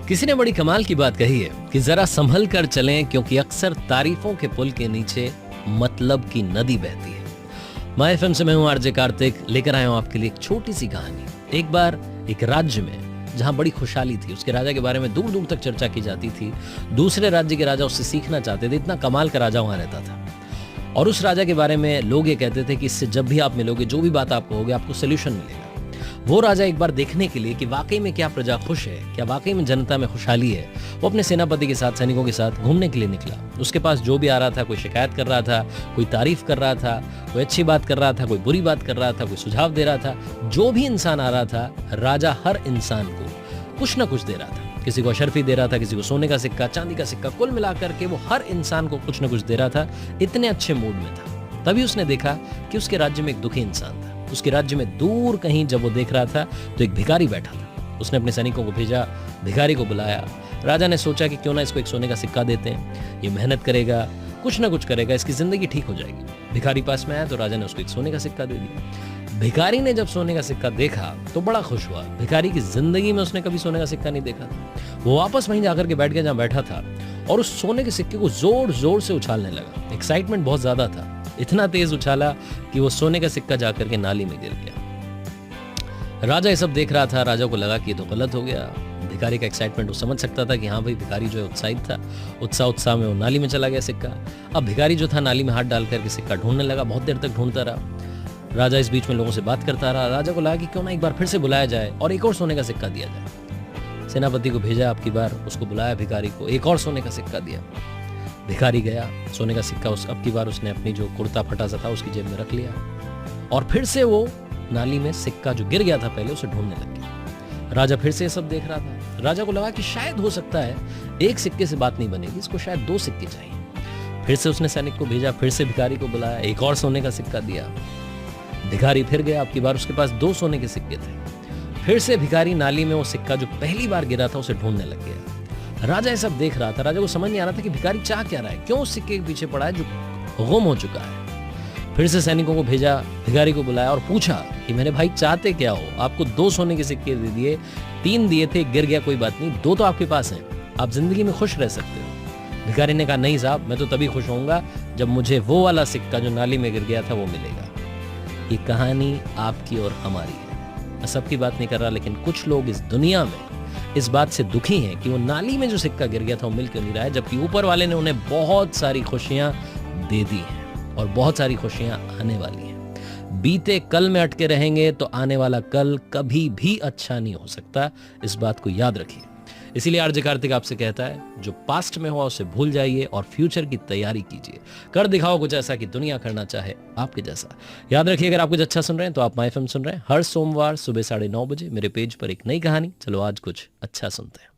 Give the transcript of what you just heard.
किसी ने बड़ी कमाल की बात कही है कि जरा संभल कर चलें, क्योंकि अक्सर तारीफों के पुल के नीचे मतलब की नदी बहती है। माय एफएम से मैं हूं आरजे कार्तिक, लेकर आया हूं आपके लिए एक छोटी सी कहानी। एक बार एक राज्य में जहां बड़ी खुशहाली थी, उसके राजा के बारे में दूर दूर तक चर्चा की जाती थी। दूसरे राज्य के राजा उससे सीखना चाहते थे, इतना कमाल का राजा वहां रहता था। और उस राजा के बारे में लोग ये कहते थे कि इससे जब भी आप मिलोगे, जो भी बात आप कहोगे, आपको सोल्यूशन मिलेगा। वो राजा एक बार देखने के लिए कि वाकई में क्या प्रजा खुश है, क्या वाकई में जनता में खुशहाली है, वो अपने सेनापति के साथ, सैनिकों के साथ घूमने के लिए निकला। उसके पास जो भी आ रहा था, कोई शिकायत कर रहा था, कोई तारीफ कर रहा था, कोई अच्छी बात कर रहा था, कोई बुरी बात कर रहा था, कोई सुझाव दे रहा था। जो भी इंसान आ रहा था, राजा हर इंसान को कुछ ना कुछ दे रहा था। किसी को अशर्फी दे रहा था, किसी को सोने का सिक्का, चांदी का सिक्का, कुल मिलाकर के वो हर इंसान को कुछ ना कुछ दे रहा था। इतने अच्छे मूड में था। तभी उसने देखा कि उसके राज्य में एक दुखी इंसान था। उसके राज्य में दूर कहीं जब वो देख रहा था तो एक भिखारी बैठा था। उसने अपने सैनिकों को भेजा, भिखारी को बुलाया। राजा ने सोचा कि क्यों ना इसको एक सोने का सिक्का देते हैं, ये मेहनत करेगा, कुछ ना कुछ करेगा, इसकी जिंदगी ठीक हो जाएगी। भिखारी पास में आया तो राजा ने उसको एक सोने का सिक्का दे दिया। भिखारी ने जब सोने का सिक्का देखा तो बड़ा खुश हुआ। भिखारी की जिंदगी में उसने कभी सोने का सिक्का नहीं देखा था। वो वापस वहीं जाकर के बैठ गया जहां बैठा था और उस सोने के सिक्के को जोर जोर से उछालने लगा। एक्साइटमेंट बहुत ज्यादा था, इतना तेज उछाला कि वो सोने का सिक्का जाकर के नाली में गिर गया। राजा ये सब देख रहा था। राजा को लगा कि ये तो गलत हो गया। भिखारी का एक्साइटमेंट वो समझ सकता था कि हाँ भाई, भिखारी जो है उत्साहित था। उत्साह में वो नाली में चला गया सिक्का। अब भिखारी जो था नाली में हाथ डाल करके सिक्का ढूंढने लगा। बहुत देर तक ढूंढता रहा। राजा इस बीच में लोगों से बात करता रहा। राजा को लगा कि क्यों ना एक बार फिर से बुलाया जाए और एक और सोने का सिक्का दिया जाए। सेनापति को भेजा, आपकी बार उसको बुलाया, भिखारी को एक और सोने का सिक्का दिया। भिखारी गया, सोने का सिक्का अब की बार उसने अपनी जो कुर्ता फटा सा था उसकी जेब में रख लिया और फिर से वो नाली में सिक्का जो गिर गया था पहले, उसे ढूंढने लग गया। राजा फिर से ये सब देख रहा था। राजा को लगा कि शायद हो सकता है एक सिक्के से बात नहीं बनेगी, इसको शायद 2 सिक्के चाहिए। फिर से उसने सैनिक को भेजा, फिर से भिखारी को बुलाया, एक और सोने का सिक्का दिया। भिखारी फिर गया, अब की बार उसके पास 2 सोने के सिक्के थे। फिर से भिखारी नाली में वो सिक्का जो पहली बार गिरा था उसे ढूंढने लग गया। राजा ये सब देख रहा था। राजा को समझ नहीं आ रहा था कि भिखारी चाह क्या रहा है, क्यों उस सिक्के के पीछे पड़ा है जो गुम हो चुका है। फिर से सैनिकों को भेजा, भिखारी को बुलाया और पूछा कि मेरे भाई चाहते क्या हो? आपको 2 सोने के सिक्के दे दिए, 3 दिए थे, गिर गया, कोई बात नहीं, 2 तो आपके पास हैं, आप जिंदगी में खुश रह सकते हो। भिखारी ने कहा नहीं साहब, मैं तो तभी खुश होऊंगा जब मुझे वो वाला सिक्का जो नाली में गिर गया था वो मिलेगा। ये कहानी आपकी और हमारी है। मैं सबकी बात नहीं कर रहा, लेकिन कुछ लोग इस दुनिया में इस बात से दुखी हैं कि वो नाली में जो सिक्का गिर गया था वो मिल क्यों नहीं रहा है, जबकि ऊपर वाले ने उन्हें बहुत सारी खुशियां दे दी हैं और बहुत सारी खुशियां आने वाली हैं। बीते कल में अटके रहेंगे तो आने वाला कल कभी भी अच्छा नहीं हो सकता। इस बात को याद रखिए। इसीलिए आरजे कार्तिक आपसे कहता है, जो पास्ट में हुआ उसे भूल जाइए और फ्यूचर की तैयारी कीजिए। कर दिखाओ कुछ ऐसा कि दुनिया करना चाहे आपके जैसा। याद रखिए, अगर आप कुछ अच्छा सुन रहे हैं तो आप माय एफएम सुन रहे हैं। हर सोमवार सुबह 9:30 बजे मेरे पेज पर एक नई कहानी। चलो आज कुछ अच्छा सुनते हैं।